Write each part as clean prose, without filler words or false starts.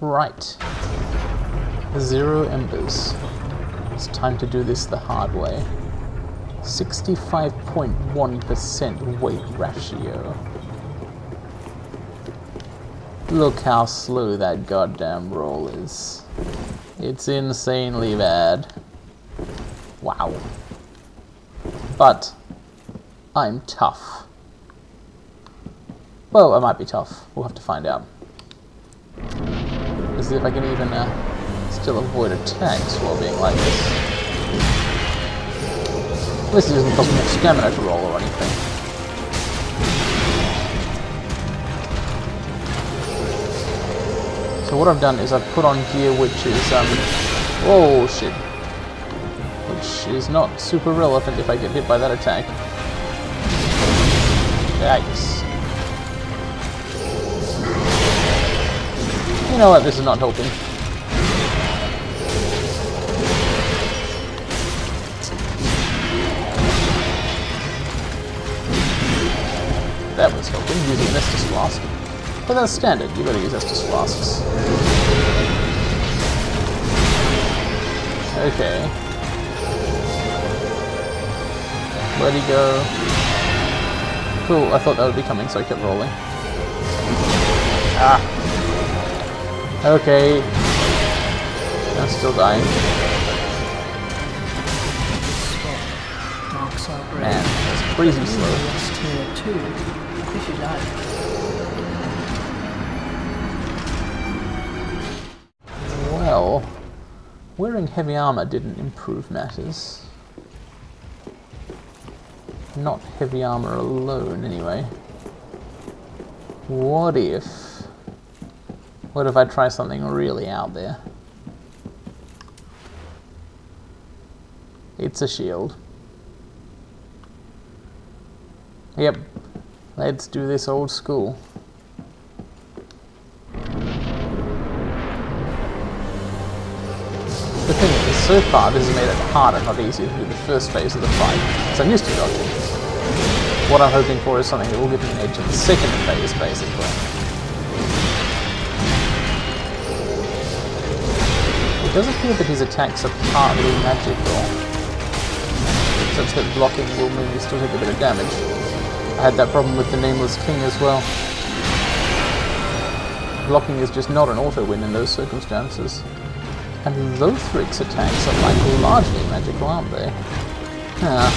Right. 0 embers. It's time to do this the hard way. 65.1% weight ratio. Look how slow that goddamn roll is. It's insanely bad. Wow. But I'm tough. Well, I might be tough. We'll have to find out. Let's see if I can even still avoid attacks while being like this. At least it doesn't cost me stamina to roll or anything. So what I've done is I've put on gear which is, oh shit. Which is not super relevant if I get hit by that attack. Yikes. You know what, this is not helping. That was helping, using an Estus Flask. But that's standard, you gotta use Estus Flasks. Okay. Where'd he go? Cool, I thought that would be coming, so I kept rolling. Ah! Okay. I'm still dying. Man, that's crazy slow. If you like. Well, wearing heavy armor didn't improve matters. Not heavy armor alone, anyway. What if I try something really out there? It's a shield. Yep. Let's do this old school. The thing is, so far this has made it harder, not easier, to do the first phase of the fight, because I'm used to dodging. What I'm hoping for is something that will give me an edge in the second phase, basically. It does appear that his attacks are partly magical, such that blocking will mean you still take a bit of damage. I had that problem with the Nameless King as well. Blocking is just not an auto-win in those circumstances. And Lothric's attacks are like largely magical, aren't they? Ah.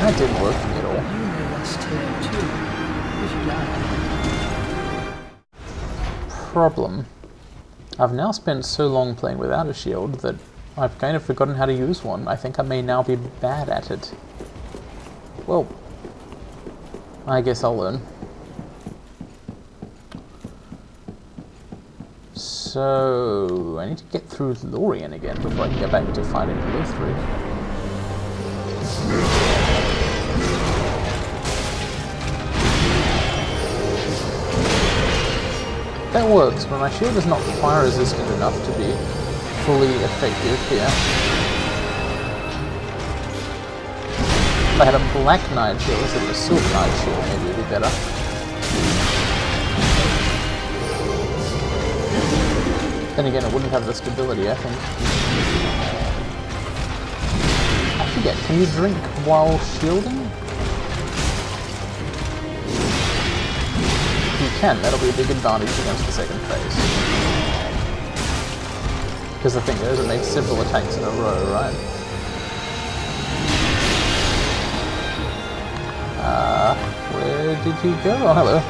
That didn't work for me at all. Problem. I've now spent so long playing without a shield that I've kind of forgotten how to use one. I think I may now be bad at it. Well, I guess I'll learn. So, I need to get through Lorien again before I can get back to fighting Lothric. That works, but my shield is not fire resistant enough to be fully effective here. If I had a black knight shield instead of a silk knight shield, maybe it would be better. Then again, it wouldn't have the stability, I think. I forget, can you drink while shielding? If you can, that'll be a big advantage against the second phase. Because the thing is, it makes several attacks in a row, right? Where did he go? Oh, hello.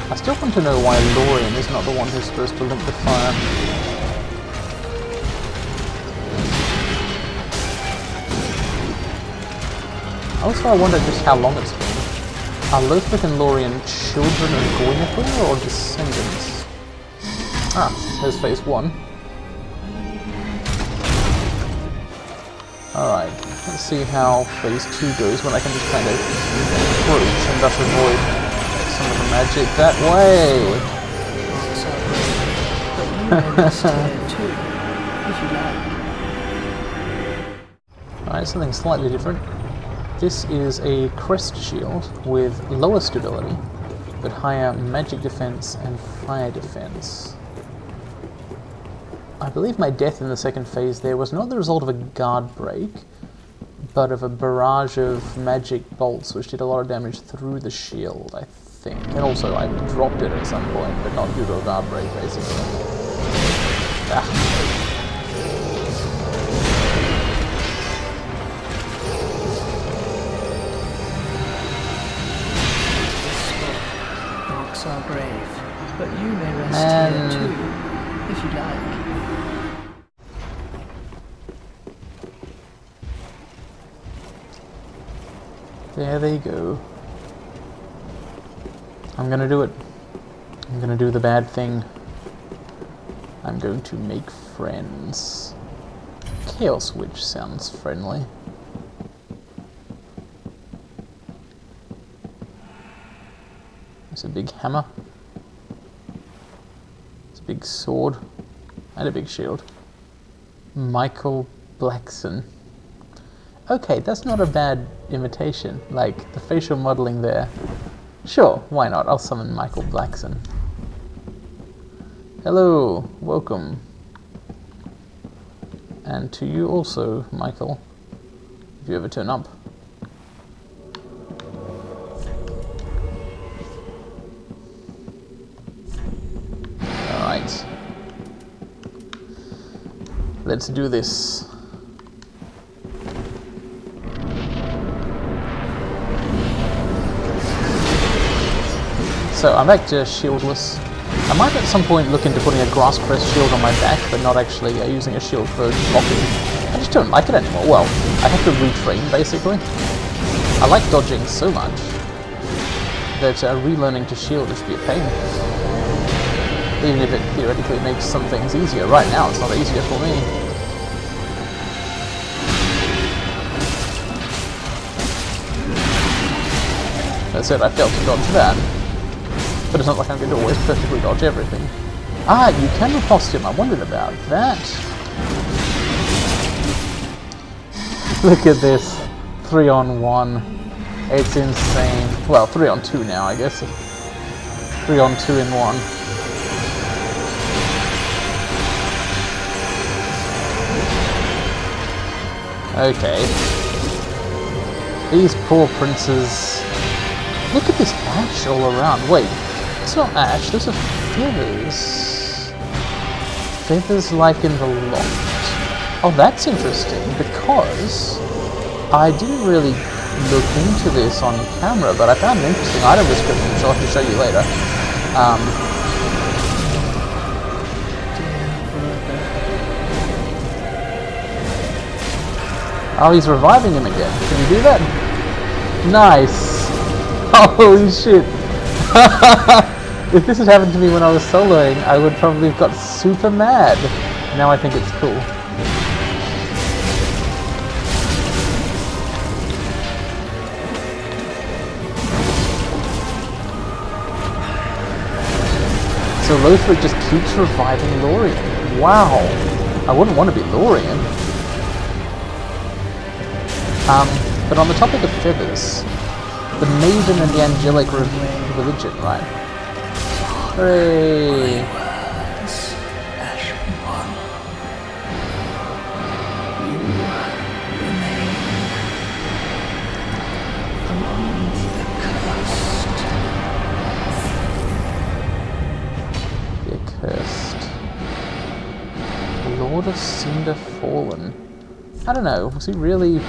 I still want to know why Lorien is not the one who's supposed to limp the fire. Also, I wonder just how long it's been. Are Lothric and Lorien children of Gwynethor or descendants? Ah, there's phase 1. Alright, Let's see how phase 2 goes when I can just kind of approach and thus avoid some of the magic that way. But you may risk here too, if you like. Alright, something slightly different. This is a crest shield with lower stability, but higher magic defense and fire defense. I believe my death in the second phase there was not the result of a guard break, but of a barrage of magic bolts which did a lot of damage through the shield, I think. And also I dropped it at some point, but not due to a guard break, basically. Ah. Marks our grave, but you may rest here too, if you like. There they go. I'm gonna do it. I'm gonna do the bad thing. I'm going to make friends. Chaos Witch sounds friendly. There's a big hammer. There's a big sword. And a big shield. Michael Blackson. Okay, that's not a bad imitation. Like, the facial modeling there. Sure, why not? I'll summon Michael Blackson. Hello, welcome. And to you also, Michael, if you ever turn up. Alright. Let's do this. So I'm back to shieldless. I might at some point look into putting a grass crest shield on my back, but not actually using a shield for blocking. I just don't like it anymore. Well, I have to retrain basically. I like dodging so much that relearning to shield should be a pain. Even if it theoretically makes some things easier. Right now it's not easier for me. That's it, I failed to dodge that. But it's not like I'm going to always perfectly dodge everything. Ah, you can riposte him. I wondered about that. Look at this. 3-on-1. It's insane. Well, 3-on-2 now, I guess. 3-on-2 in 1. Okay. These poor princes. Look at this ash all around. Wait. It's not ash, those are feathers. Feathers like in the loft. Oh, that's interesting, because I didn't really look into this on camera, but I found an interesting item description, which I'll have to show you later. Oh, he's reviving him again. Can you do that? Nice! Holy shit! If this had happened to me when I was soloing, I would probably have got super mad. Now I think it's cool. So Lothric just keeps reviving Lorien. Wow! I wouldn't want to be Lorien. But on the topic of feathers, the Maiden and the Angelic religion, right? Hooray! The accursed. Lord of Cinder Fallen. I don't know, was he really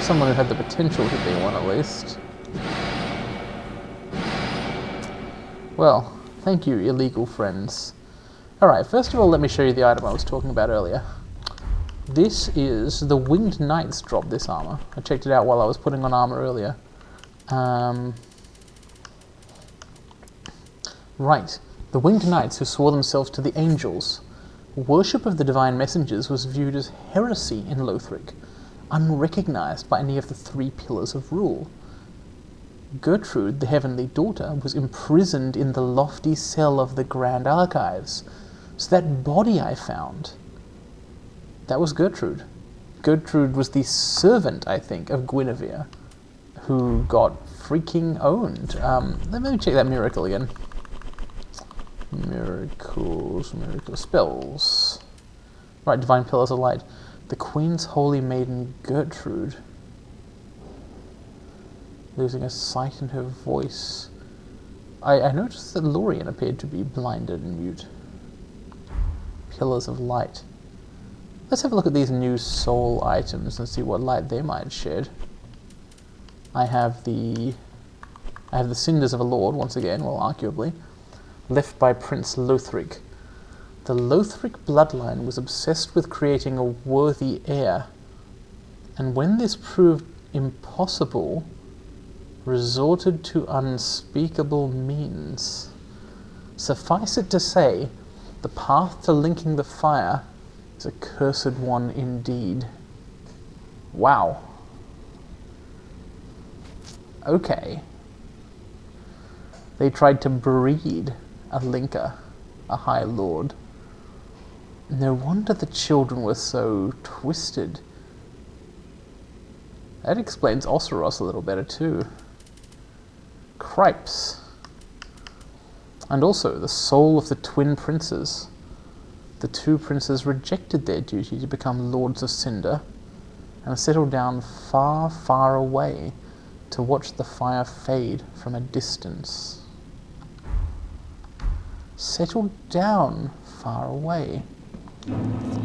someone who had the potential to be one at least? Well, thank you, illegal friends. Alright, first of all, let me show you the item I was talking about earlier. This is the Winged Knights drop this armor. I checked it out while I was putting on armor earlier. Right. The Winged Knights who swore themselves to the angels. Worship of the divine messengers was viewed as heresy in Lothric. unrecognized by any of the three pillars of rule. Gertrude, the heavenly daughter, was imprisoned in the lofty cell of the Grand Archives. So that body I found, that was Gertrude. Gertrude was the servant, I think, of Guinevere, who got freaking owned. Let me check that miracle again. Miracles, spells. Right, divine pillars of light. The Queen's holy maiden Gertrude, losing her sight and her voice. I noticed that Lorien appeared to be blinded and mute. Pillars of light. Let's have a look at these new soul items and see what light they might shed. I have the cinders of a lord once again, well, arguably, left by Prince Lothric. The Lothric bloodline was obsessed with creating a worthy heir, and when this proved impossible, resorted to unspeakable means. Suffice it to say, the path to linking the fire is a cursed one indeed. Wow. Okay. They tried to breed a linker, a high lord. No wonder the children were so twisted. That explains Osseros a little better too. Cripes. And also the soul of the twin princes. The two princes rejected their duty to become lords of Cinder and settled down far, far away to watch the fire fade from a distance. Settled down far away.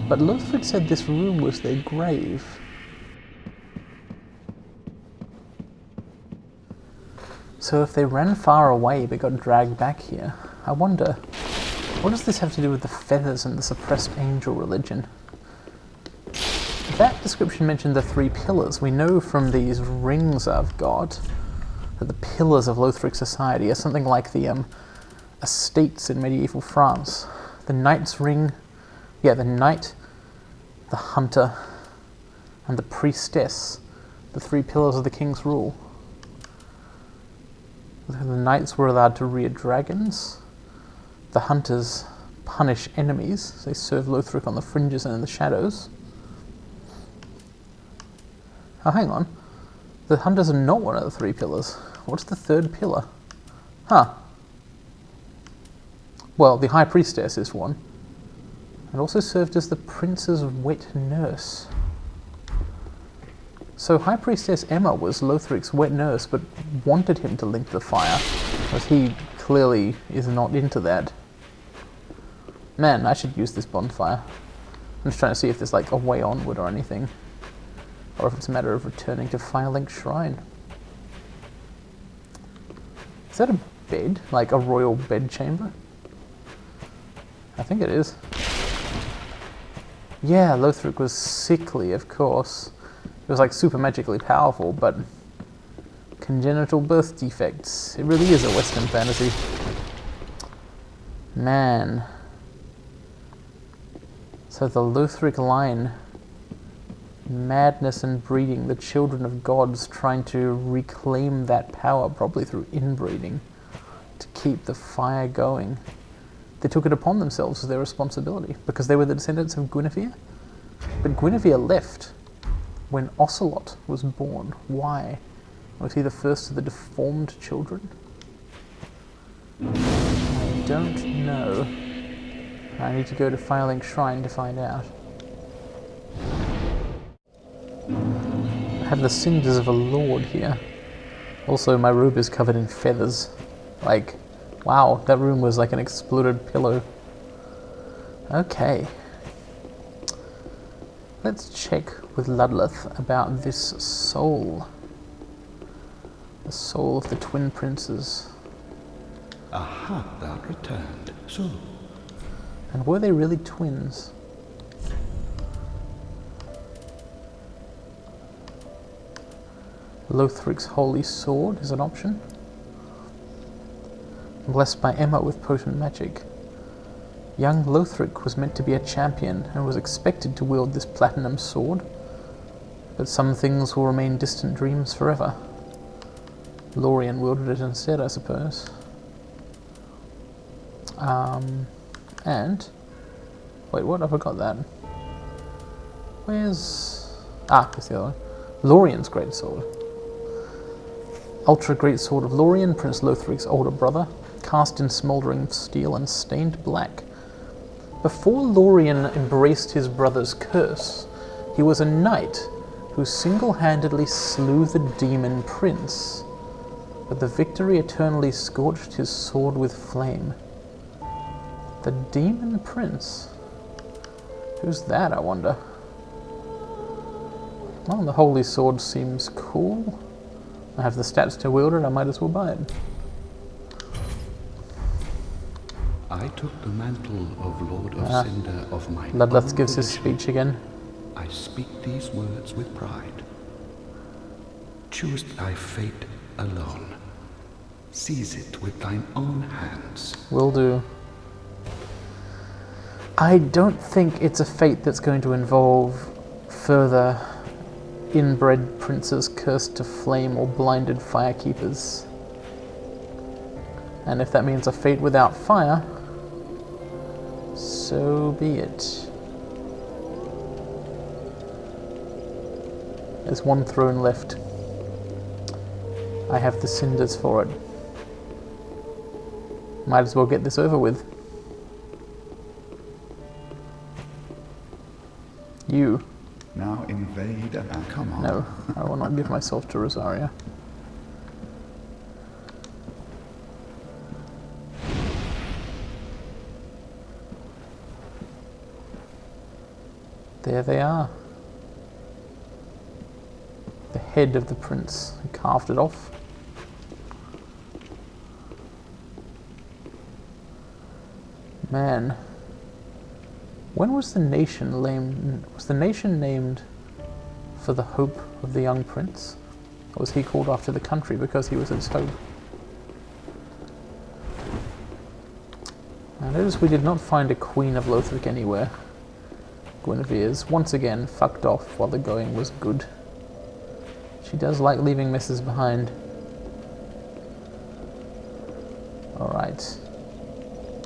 But Lothric said this room was their grave. So if they ran far away but got dragged back here, I wonder, what does this have to do with the feathers and the suppressed angel religion? That description mentioned the three pillars. We know from these rings I've got that the pillars of Lothric society are something like the estates in medieval France. The knight's ring, the knight, the hunter, and the priestess, the three pillars of the king's rule. The knights were allowed to rear dragons. The hunters punish enemies. They serve Lothric on the fringes and in the shadows. Oh, hang on. The hunters are not one of the three pillars. What's the third pillar? Huh. Well, the high priestess is one. And also served as the prince's wet nurse. So High Priestess Emma was Lothric's wet nurse, but wanted him to link the fire, because he clearly is not into that. Man, I should use this bonfire. I'm just trying to see if there's like a way onward or anything. Or if it's a matter of returning to Firelink Shrine. Is that a bed? Like a royal bed chamber? I think it is. Yeah, Lothric was sickly, of course. It was like super magically powerful, but congenital birth defects. It really is a Western fantasy. Man. So the Lothric line, madness and breeding, the children of gods trying to reclaim that power, probably through inbreeding, to keep the fire going. They took it upon themselves as their responsibility, because they were the descendants of Guinevere. But Guinevere left when Ocelot was born. Why? Was he the first of the deformed children? I don't know. I need to go to Firelink Shrine to find out. I have the cinders of a lord here. Also, my robe is covered in feathers. Like, wow, that room was like an exploded pillow. Okay. Let's check with Ludleth about this soul. The soul of the twin princes. Aha, thou returned. So. And were they really twins? Lothric's holy sword is an option. Blessed by Emma with potent magic. Young Lothric was meant to be a champion and was expected to wield this platinum sword. But some things will remain distant dreams forever. Lorien wielded it instead, I suppose. And... Wait, what? I forgot that. Where's... Ah, it's the other one. Lorien's greatsword. Ultra greatsword of Lorien, Prince Lothric's older brother, cast in smouldering steel and stained black. Before Lorien embraced his brother's curse, he was a knight who single-handedly slew the demon prince. But the victory eternally scorched his sword with flame. The demon prince? Who's that, I wonder? Well, the holy sword seems cool. I have the stats to wield it, I might as well buy it. I took the mantle of Lord of Cinder of my Bloodlust gives his volition. speech again. I speak these words with pride. Choose thy fate alone. Seize it with thine own hands. Will do. I don't think it's a fate that's going to involve further inbred princes cursed to flame or blinded firekeepers. And if that means a fate without fire, so be it. There's one throne left. I have the cinders for it. Might as well get this over with. You. Now invade and come on. No, I will not give myself to Rosaria. There they are. The head of the prince. I carved it off. Man. When was the nation named? Was the nation named for the hope of the young prince? Or was he called after the country because he was its hope? I notice we did not find a queen of Lothric anywhere. Guinevere's once again fucked off while the going was good. She does like leaving messes behind. Alright.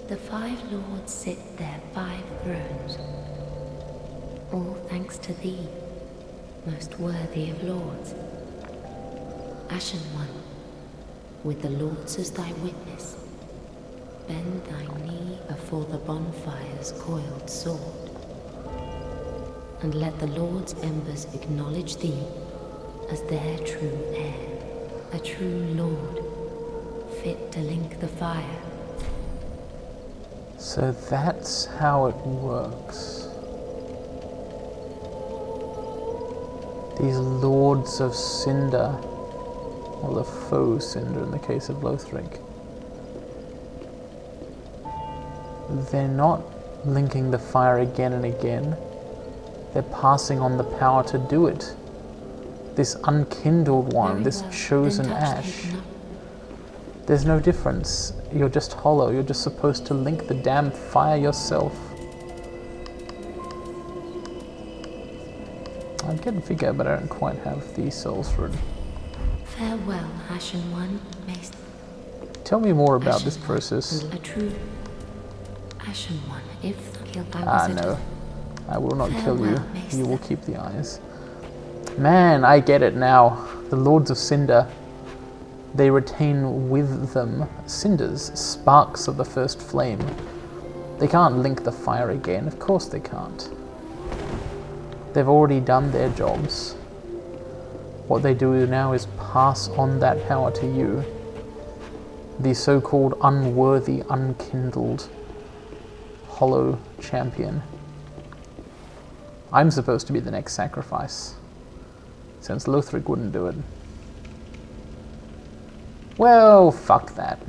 The 5 lords sit their 5 thrones, all thanks to thee, most worthy of lords. Ashen One, with the lords as thy witness, bend thy knee before the bonfire's coiled sword, and let the lords' embers acknowledge thee as their true heir, a true lord, fit to link the fire. So that's how it works. These lords of Cinder, or the faux Cinder in the case of Lothric, they're not linking the fire again and again. They're passing on the power to do it. This unkindled one, this chosen ash. There's no difference. You're just hollow. You're just supposed to link the damn fire yourself. I can figure, but I don't quite have the souls for it. Farewell, Ashen One. Tell me more about this process. A true Ashen One, if killed by Ah, wizard. no. I will not kill you. Farewell, Maester. You will keep the eyes. Man, I get it now. The Lords of Cinder, they retain with them cinders, sparks of the first flame. They can't link the fire again. Of course they can't. They've already done their jobs. What they do now is pass on that power to you, the so-called unworthy, unkindled, hollow champion. I'm supposed to be the next sacrifice, since Lothric wouldn't do it. Well, fuck that.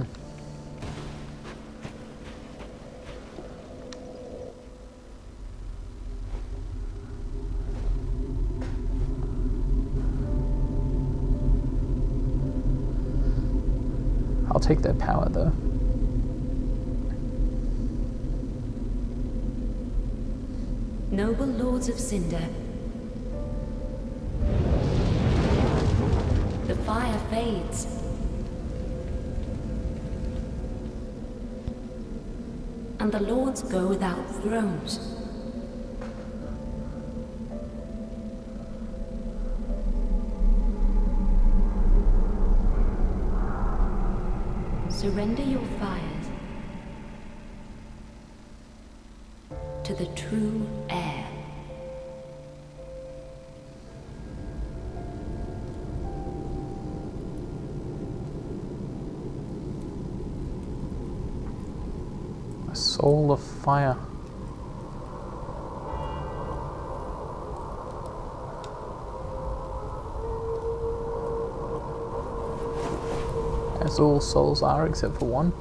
I'll take their power, though. Noble lords of Cinder, fire fades. And the lords go without thrones. Surrender your fires to the true heir. A soul of fire. As all souls are, except for one.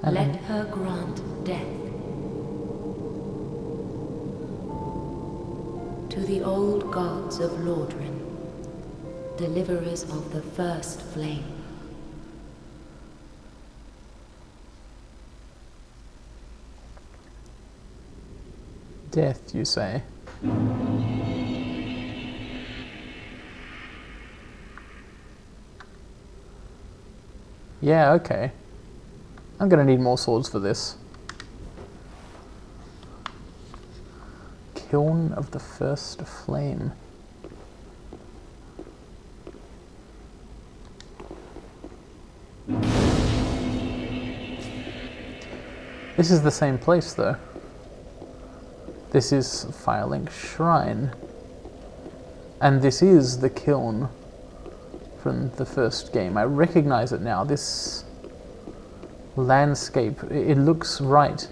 Let her grant death to the old gods of Lothric, deliverers of the first flame. Death, you say? Yeah, okay. I'm gonna need more swords for this. Kiln of the First Flame. This is the same place, though. This is Firelink Shrine. And this is the kiln from the first game. I recognize it now. This landscape, it looks right,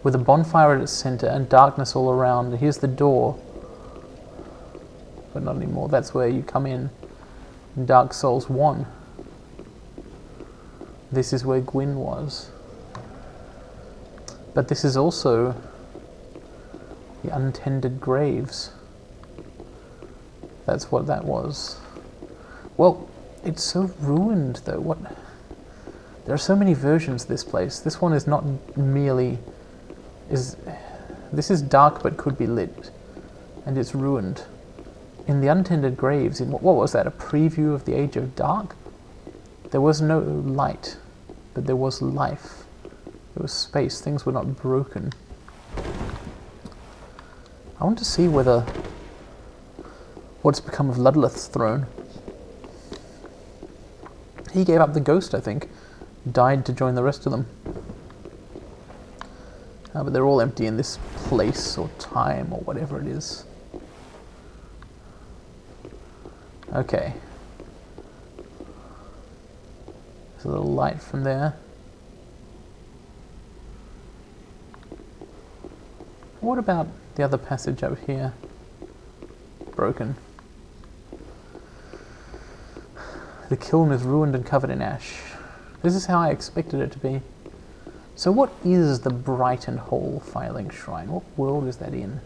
with a bonfire at its center and darkness all around. Here's the door, but not anymore. That's where you come in Dark Souls 1. This is where Gwyn was. But this is also the untended graves. That's what that was. Well, it's so ruined though. What? There are so many versions of this place. This one is not merely... This is dark but could be lit. And it's ruined. In the Untended Graves, what was that? A preview of the Age of Dark? There was no light, but there was life. There was space. Things were not broken. I want to see what's become of Ludleth's throne. He gave up the ghost, I think. Died to join the rest of them. But they're all empty in this place or time or whatever it is. Okay. There's a little light from there. What about the other passage up here? Broken. The kiln is ruined and covered in ash. This is how I expected it to be. So what is the bright and whole Firelink Shrine? What world is that in?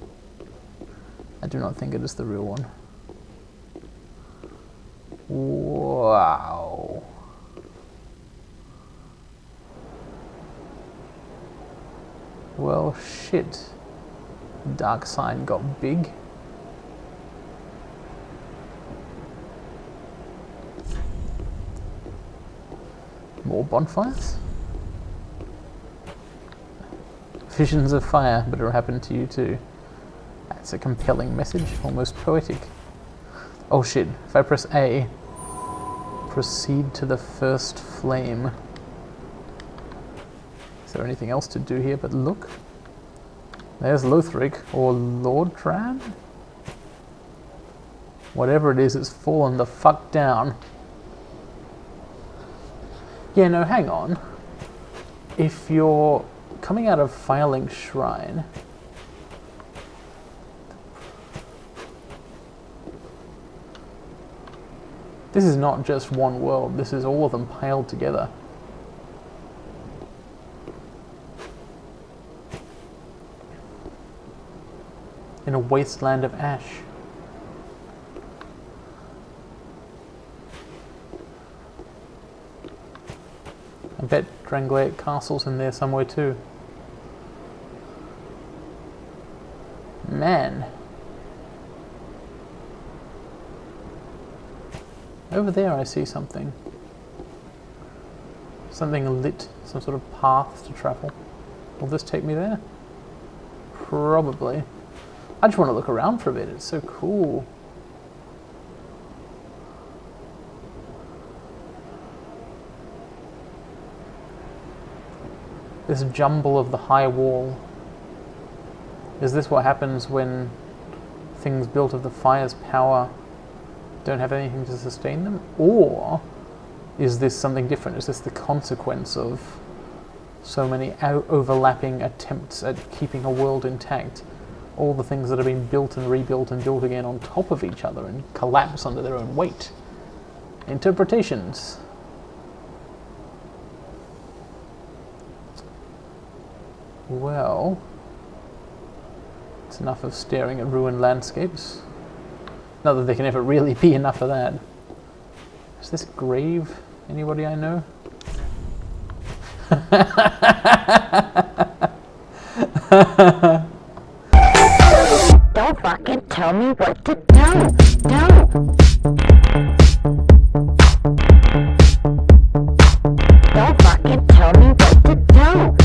I do not think it is the real one. Wow. Well, shit. Dark Sign got big. More bonfires? Visions of fire, but it'll happen to you too. That's a compelling message, almost poetic. Oh shit, if I press A, proceed to the first flame. Is there anything else to do here but look? There's Lothric, or Lordran? Whatever it is, it's fallen the fuck down. Yeah, no, hang on. If you're coming out of Firelink Shrine, this is not just one world, this is all of them piled together. in a wasteland of ash. I bet Drangleic Castle's in there somewhere too. Man. Over there I see something. Something lit, some sort of path to travel. Will this take me there? Probably. I just want to look around for a bit, it's so cool. This jumble of the high wall. Is this what happens when things built of the fire's power don't have anything to sustain them? Or is this something different? Is this the consequence of so many overlapping attempts at keeping a world intact? All the things that have been built and rebuilt and built again on top of each other and collapse under their own weight. Interpretations. Well, it's enough of staring at ruined landscapes. Not that there can ever really be enough of that. Is this grave anybody I know? Don't fucking tell me what to do. Don't fucking tell me what to do.